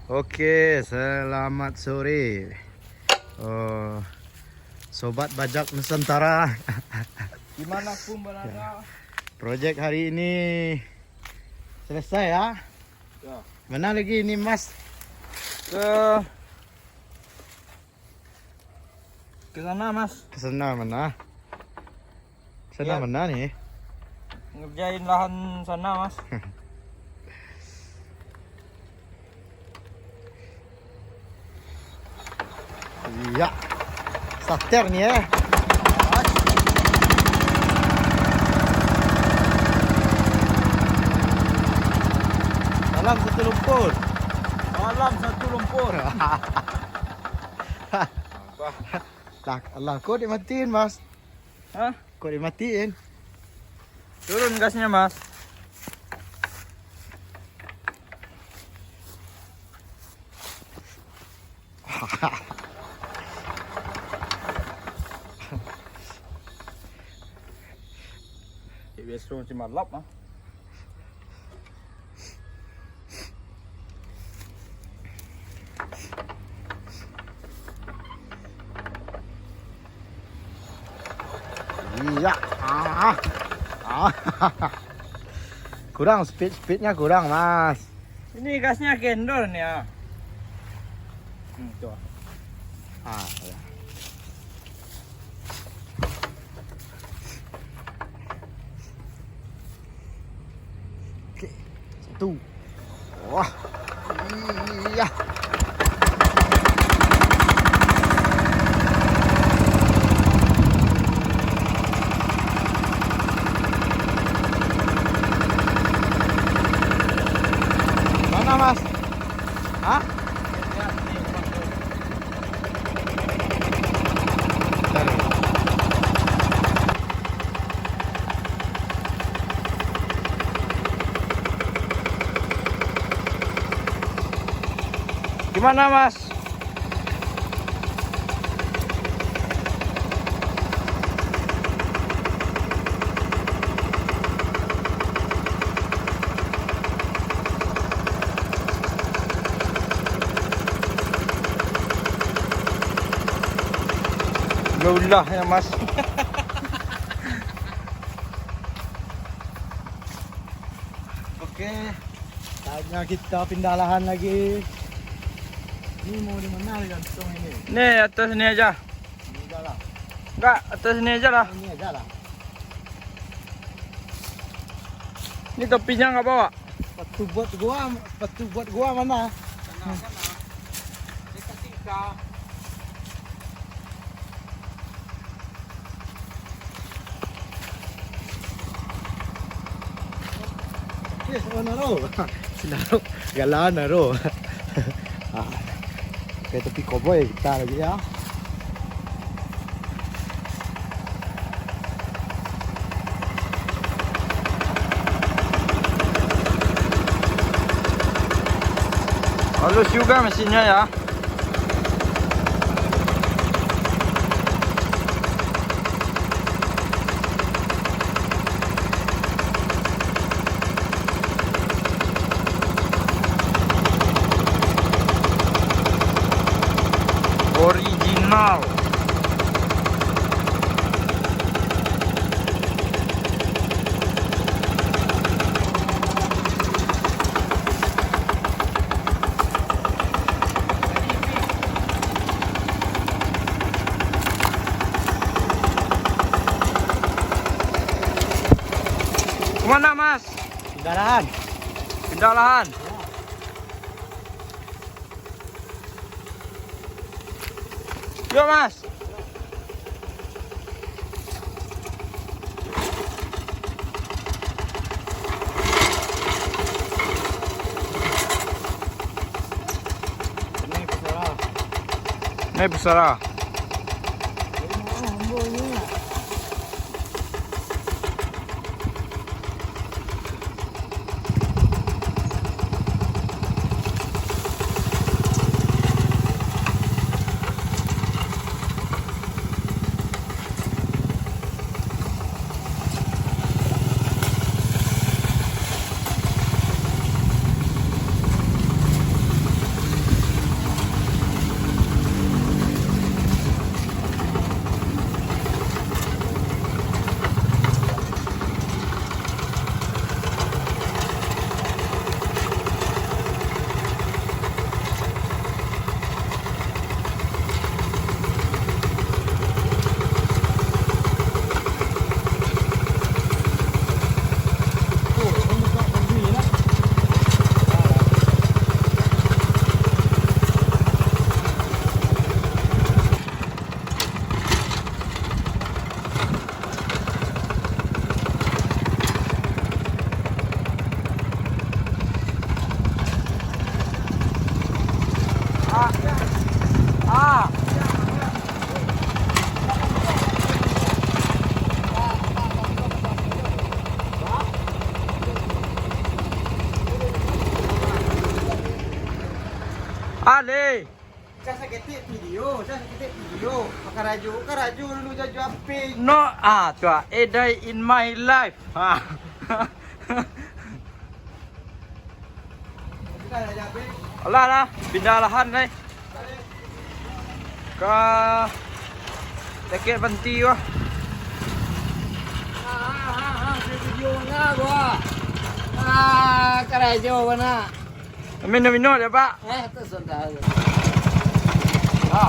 Oke, selamat sore. Oh, Sobat Bajak Nusantara. Gimana pun berada? Proyek hari ini selesai ya. Ya. Mana lagi ini Mas? Ke sana Mas. Ke sana mana? Sana Ya. mana nih? Ngerjain lahan sana Mas. Iya. Starter nih ya. Salam satu lumpur. Malam satu lumpur. Lah, Allah, kok dimatiin Mas? Hah? Kok dimatiin? Turun gasnya Mas. Besok cuma lap ah. Iya. Kurang speednya kurang Mas. Ini gasnya kendor nih ya. Tuh. Ya. Oke, satu. Wah, iya. Mana Mas? Hah? Ya, nih, Mas. Gimana Mas? Gaulah ya Mas. Oke, saatnya kita pindah lahan lagi. Ini mau di mana gantung ini? Nih atas ini aja. Ini aja lah. Enggak, atas ini aja lah. Ini aja lah. Ini topinya nggak bawa. Patu buat gua mana? Yes, oh naro. Sinaro, galaan naro. Kayak tepi koboi kita lagi ya. Halus juga mesinnya ya. Original. Kemana Mas? Kendaraan. Pindah lahan. Yuk Mas. Ini pesara. Ini besar. Ali. Saya ketik video, Pakai raju dulu jaju api. No, tu a day in my life. Ha. Kita raju api. Alah lah, pindah lahan ni. Ke dekat Banti wah. Video mana gua? Pakai raju mana? Minum ya Pak. Tu sudah. Ha.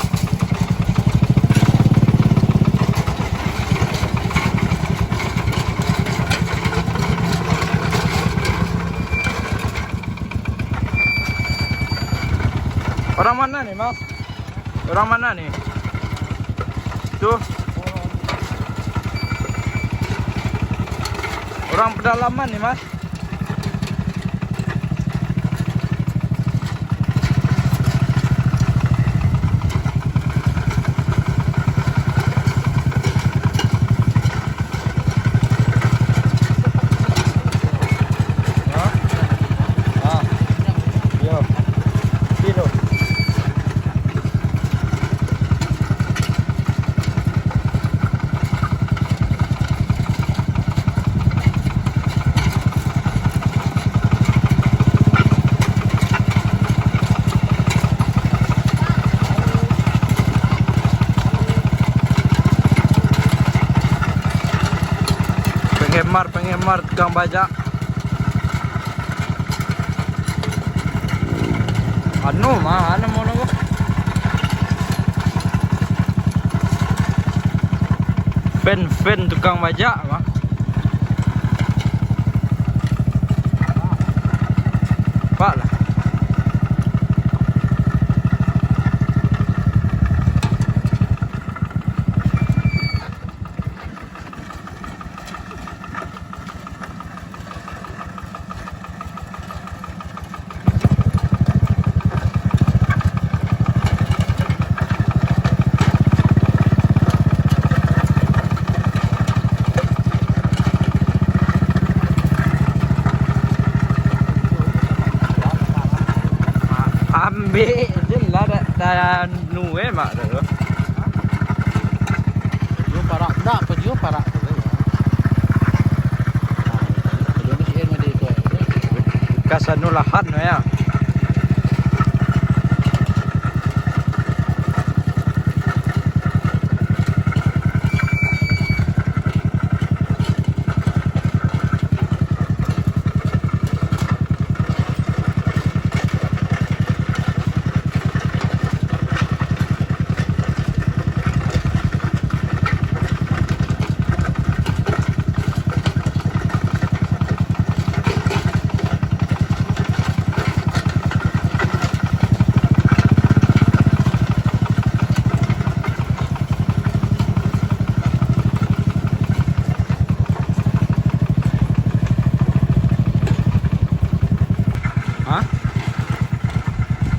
Orang mana nih, Mas? Orang mana nih? Tuh. Orang pedalaman nih, Mas. Penggemar tukang bajak. Anu mau nunggu. Fan tukang bajak mah. Pak lah. Ambil je lah dah nuwe mak tu. Peju parak dak, peju parak tu. Peju ni sih mandi tu. Kasanu lahan ya.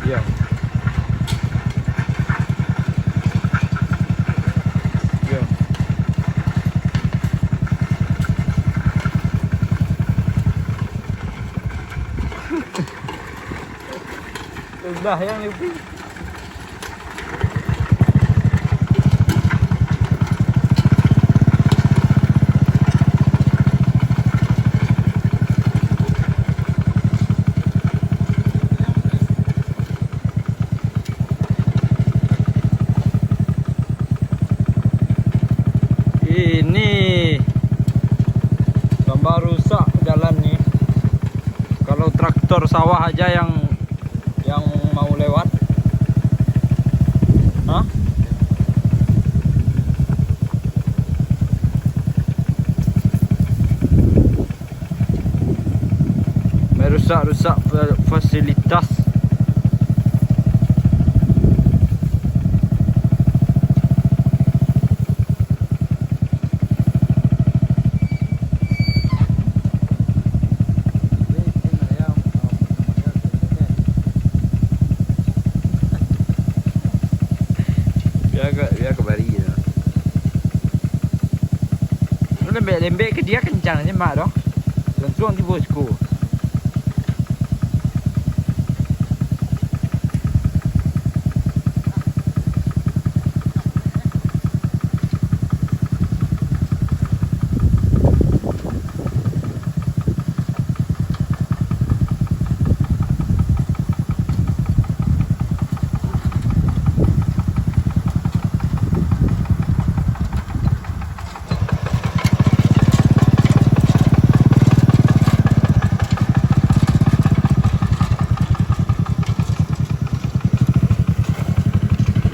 Ya. Ya. Sudah yang lebih. Ini tambah rusak jalan nih. Kalau traktor sawah aja yang mau lewat. Hah? Merusak-rusak fasilitas. Dia ke bari je. Lembek ke dia kencang je mak doh. Langsung di bosku.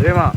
Terima.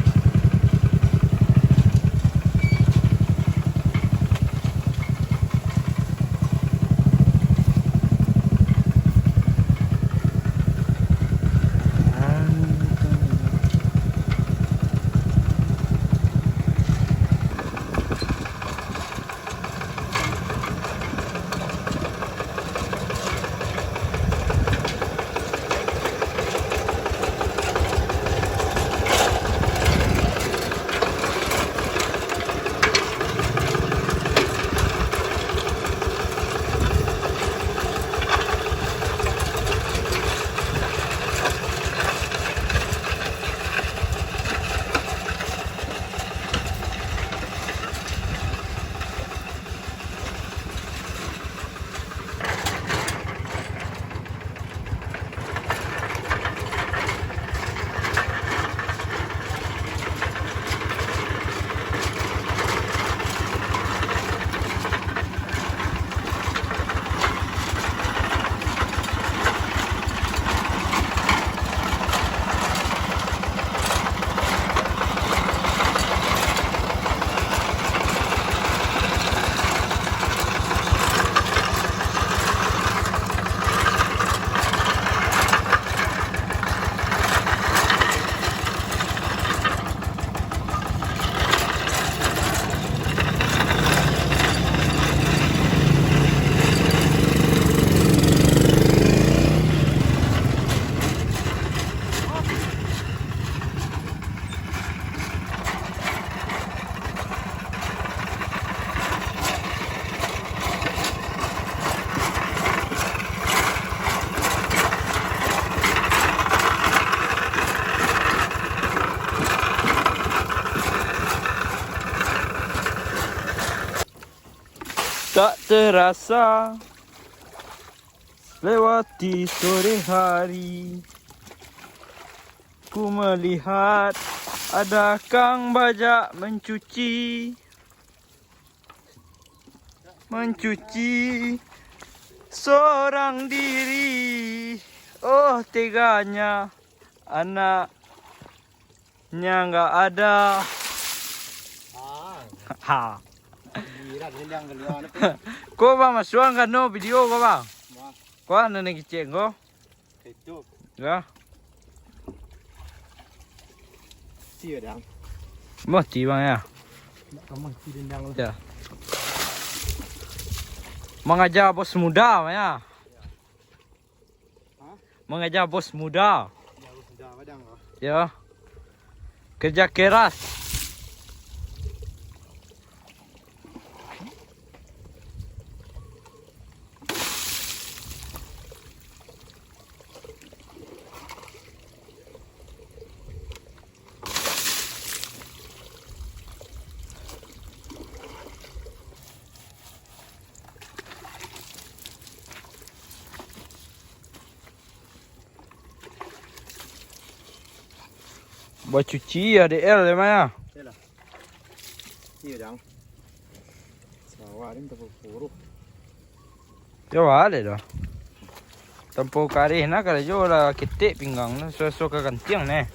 Tak terasa lewati sore hari, ku melihat ada kang bajak mencuci seorang diri. Oh teganya, anaknya nggak ada. Ha. Gila, gila, gila. Kau bang masukan kan no video kau bang? Kau anu nih kecil kau? Itu. Ya. Cia dang. Mati bang ya. Kamu dendang lu. Ya. Mengajar bos muda bang ya. Mengajar bos muda. Ya sudah padang kau. Ya. Kerja keras. Buat cuci ADL ya Maya. Yalah. Cia dang. Sawah ni tak puru. Coba ada dah. Tempo karih nak kalau jual lah ketik pinggang na susu ke kantiang ni.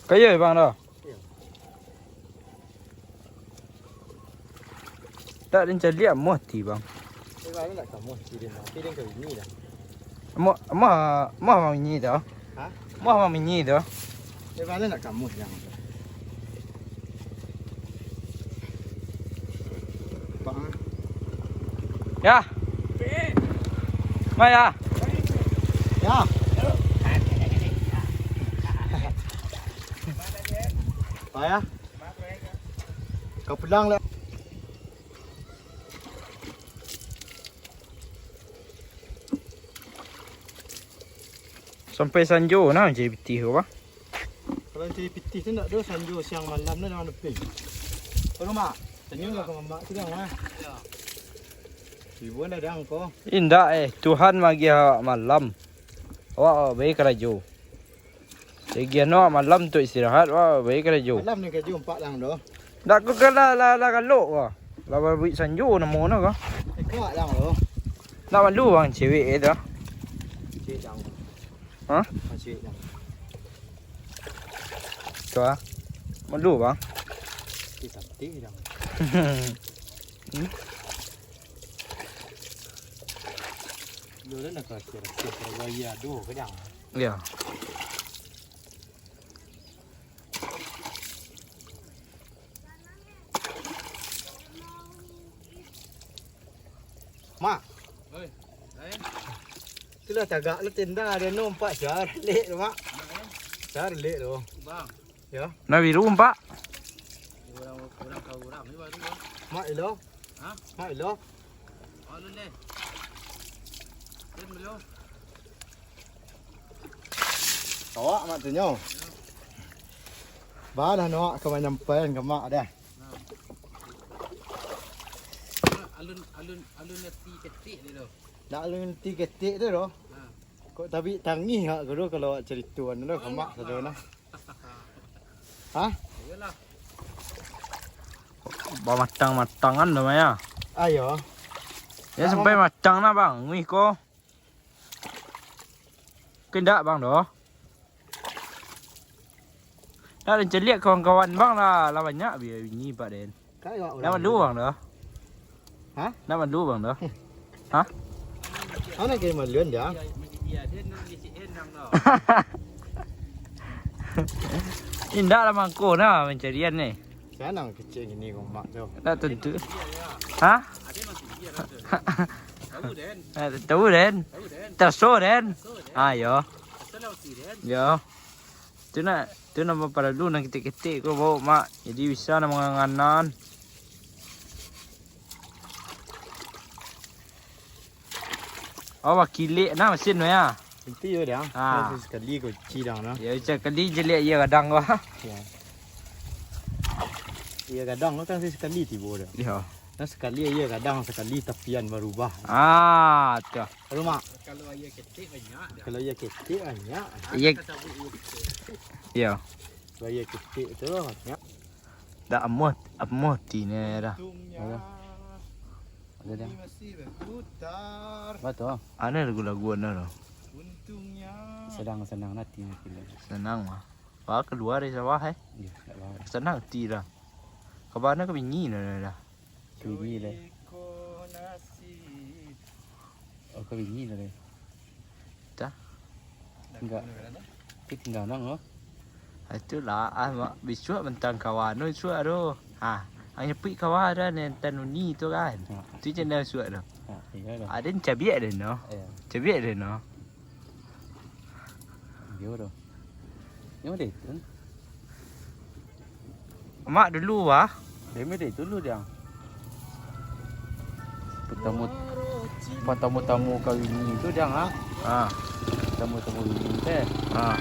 Kaya bang dah. Tak ada lihat mati bang. Ini nak kamu tidin kau ini dah. Mau ini dah. Ha? Mau ini dah. Ini nak kamu yang. Bang. Ya. Maya. Ya. Maya. Kau pulang lah. Sampai Sanjo nah jadi pitih apa? Kalau jadi pitih tu nak do Sanjo siang malam ni dalam depan. Kalau mak, Sanjo nak ke mak tu dah mah. Ya. Ibu nak dah kau. Indah Tuhan bagi awak malam. Awak baik kerja. Lagi no malam tu istirahat awak baik kerja. Malam ni kerja 4 lang doh. Dak ko kala la kalok wah. La buat Sanjo namo na ka. Kuat lang doh. Nak malu bang cewek itu. Cik jang. Hah? Masih dah. Coba. Mandu bang. Cantik dah. Dulu nak kira gaya do kadang. Ya. Mak, Oi, lain. itulah tagak lu tenda dia nampak jar lek tu mak. Jar lek tu. Bang, Ya. Nah biru pak. kurang kau kurang ni baru bang. Mak ilo. Ha? Mak ilo. Oh lu ni. Ten belum. Awak mak tu nyo. Ba dah nak kau nyampein ke mak dah. Alun nasi ketik ni tu. Nak lu nanti ketik tu doh. Ha. Kok tapi tangi hak guru kalau cerituan tu ke mak tu nah. Ha? Ayolah. Bawa matang-matangan namanya. Ayo. Ya sampai matang na bang. Wih ko. Kendak bang doh. Dah ada lihat kawan-kawan bang lah banyak biar ini Pak Den. Cái gọi Nak mandu bang doh. Hả? Nak mandu bang doh. Nó này kia mà lươn vậy? Biar dia nang di CN nang dah. Indah lah mangko nah pencarian ni. Cái nào kecil gini kau mak tu. Dah tentu. Biar ya. Ha? Ada masih biar tu. Tahu Den. Tahu Den. Tahu Den. Terso Den. So Den. Ah yo. Asal laut si Den. Yo. Tu nak pada dulu nak ketik-ketik ko bawa mak. Jadi bisa nak menganganan. Oh wakilik nah mesin tu ya. Nanti yo dah. Ah. Sekali kau cidang nah. Ya cak kali jelik ia kadang wah. Ya. Iya kadang kan sekali tiba dah. Ya. Nah sekali iya kadang sekali tapian berubah. Ah, tu. Kalau mak, Kalau ayah ketik banyak dah. kalau iya ketik banyak. Iya. Kita sabut ia ketik. Ya. Kalau iya ketik tu banyak. Dah amot ni dah. Ada. Ada dah. Masih berputar. Betul. Ana lagu-lagu ana. Untungnya. Senang-senang nanti mungkin. Senang mah. Wah keluar dari sawah eh. Ya, tak apa. Senang ti dah. Kabarnya ke bingi dah. Kebingi dah. Oh, kebingi dah. Dah. Enggak. Kita tinggal nang oh. Itulah mak bisua bentang kawan tu suat tu. Ha, hanya pi kawan dah ni tanuni tu kan. Tu je dah suat tu. Ha, iya dah. Ada cabiak dah no. Ya. Cabiak dah no. Yo dah. Yo deh tu. Mak dulu wah. Dia mesti dulu dia. Tamu kawin ni tu dia ah. Ha. Tamu ini teh. Ha.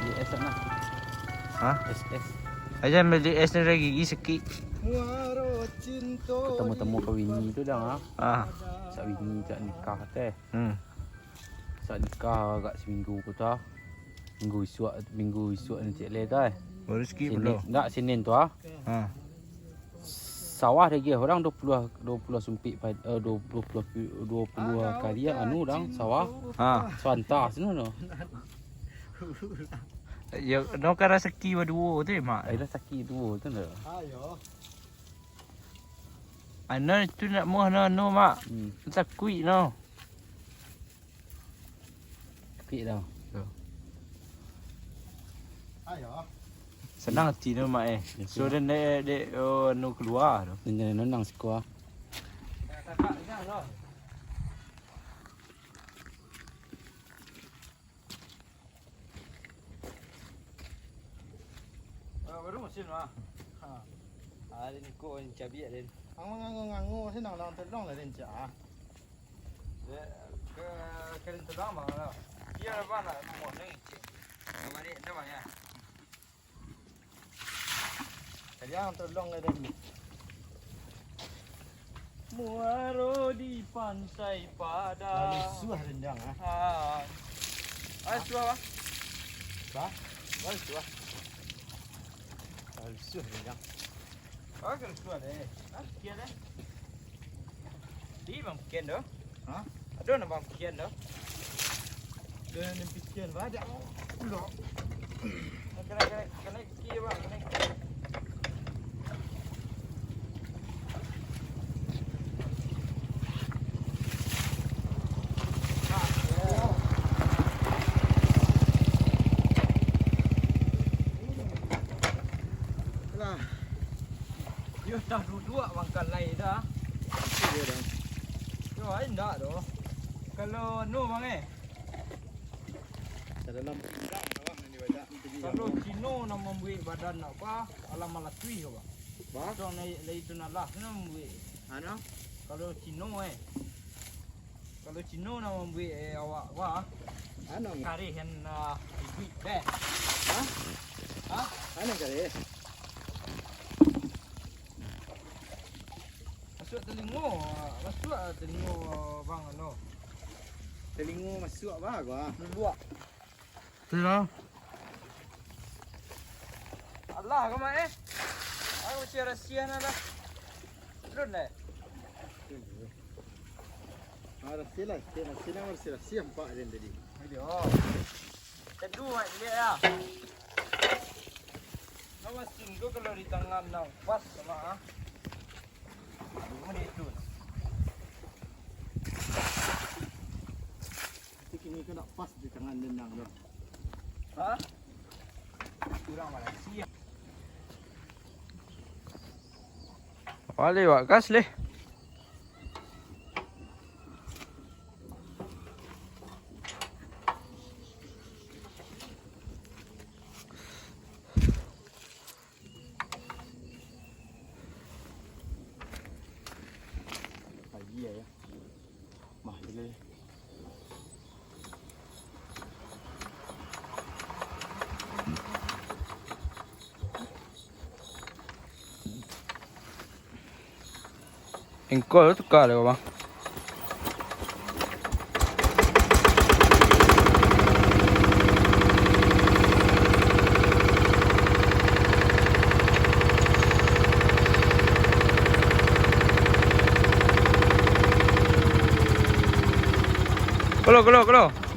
Di es sana. Ha. SS. Aja beli es ni lagi sikit. Tamu kawin ni tu dia ah. Ha. Sak wingi tak nikah teh. Sak nikah agak seminggu ku tah. Minggu isuak ni cik le teh. Baru sikit belum. Enggak Senin tu ah. Ha. Sawah lagi orang 20 sumpit 20 kali yang anu orang sawah. Ha. Swanta seno no. Ya, no kan rezeki berdua tu mak. Ada sakit tu tu dah. Ayo. Ana tu nak muah no mak. Takui no. Sakit dah. Ayo. Senang hati no mak eh. So dan dek no keluar tu. Dan nang sekolah. Kakak jangan lah. Baru mesin mah. Ha. Ada ni ko cabiak den. Ngangu senang nak tolong lah dia cak. Ke kalian terang bang lah. Dia apa nak muat ni. Mari dah bang ya. Kalian tolong lah dia. Muaro di pantai Padang. Suah rendang ah. Ha. Ai suah bang. Bah, Ai suah. suah rendang. Oh kan suah deh. Ah, kian deh. Di bang kian doh. Ha? Ada nak bang kian doh. Dengan yang pikiran badak. Pulak. Kena kiri bang, kena kiri. Lah. Yo dah dua bangkan lain dah. Dia dah. Yo lain dah doh. Kalau nu bang Dalam pindang bang ni badak ni pergi. kalau Cino nak membuat badan apa, alam malatui ke bang? Bah, So na itu nalah nak membuat. ano? Kalau Cino kalau Cino nak membuat awak wah Ano? karihan ibu beh. Ha? Ha? Ano kali? Masuk telingo bang ano. Telingo masuk apa gua? Luak. Tidak. Allah kau aku sia-sia nada. Terus deh. Ada sila bersila siapa ada tadi. Ayo. Kedua dia ya. Nama singgo kalau di tangan nang pas sama Mana itu? Ini kena pas di tangan denang tu. Ha? Kurang Malaysia. Wali wak kas leh. Pagi ya. Mah boleh. Engkau tu kah leh bang? Kalau.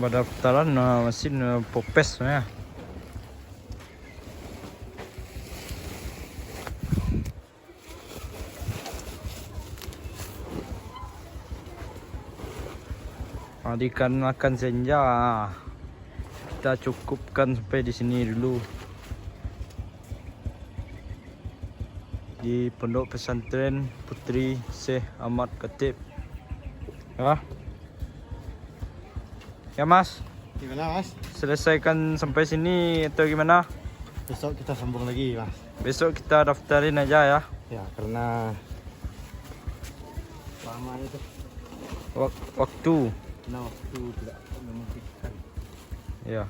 Pendaftaran mesin popes ya. Ikan makan senja. Kita cukupkan sampai di sini dulu. Di Pondok Pesantren Putri Syekh Ahmad Khatib. Ya Mas, Gimana Mas? selesaikan sampai sini atau gimana? Besok kita sambung lagi Mas. Besok kita daftarin aja ya. Ya karena lama itu. Waktu. Karena waktu tidak memungkinkan. Ya.